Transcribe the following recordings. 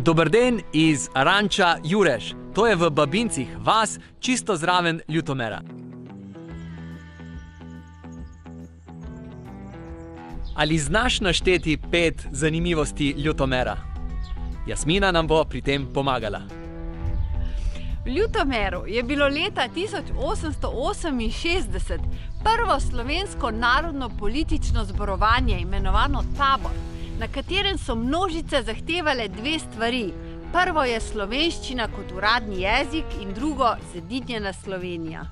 Dober den iz ranča Jureš. To je v Babincih vas, čisto zraven Ljutomera. Ali znaš našteti 5 zanimivosti Ljutomera? Jasmina nam bo pri tem pomagala. V Ljutomeru je bilo leta 1868 prvo slovensko narodno-politično zborovanje imenovano Tabor, na katerem so množice zahtevale 2 stvari. Prvo je slovenščina kot uradni jezik in drugo zedinjena Slovenija.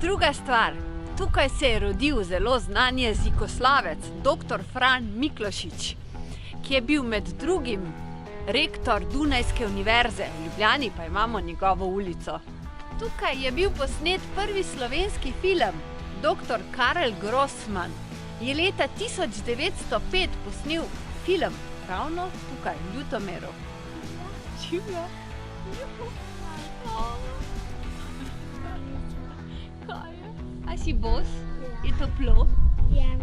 Druga stvar, tukaj se je rodil zelo znan jezikoslavec, dr. Fran Miklošič, ki je bil med drugim rektor Dunajske univerze, v Ljubljani pa imamo njegovo ulico. Tukaj je bil posnet prvi slovenski film. Dr. Karel Grossman je leta 1905 posnel film ravno tukaj, v Ljutomeru. Živja. Kaj je? A si bos? Je toplo? Ja.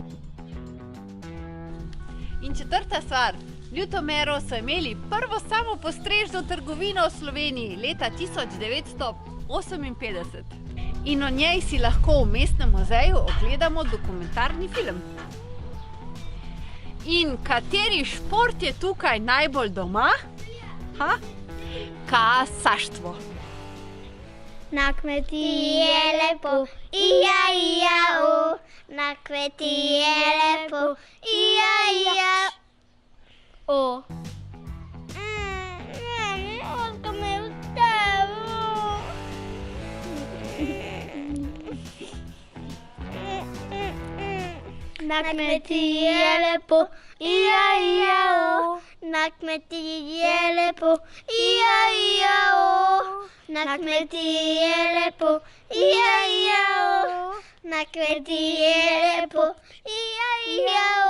In četrta stvar. V Ljutomeru so imeli prvo samopostrežno trgovino v Sloveniji leta 1958. In o njej si lahko v Mestnem muzeju ogledamo dokumentarni film. In kateri šport je tukaj najbolj doma? Kasaštvo. Na kmetiji je lepo, ija, ija, o. Na kmetiji je lepo, ija, ija, o. Motka me ustavil. Na kmetiji je lepo, ija, ija, o. Na kmetiji je lepo, ija, ija, o. Na kmetiji je lepo, ija, ija, o. Na kmetiji je lepo, ija, ija, o.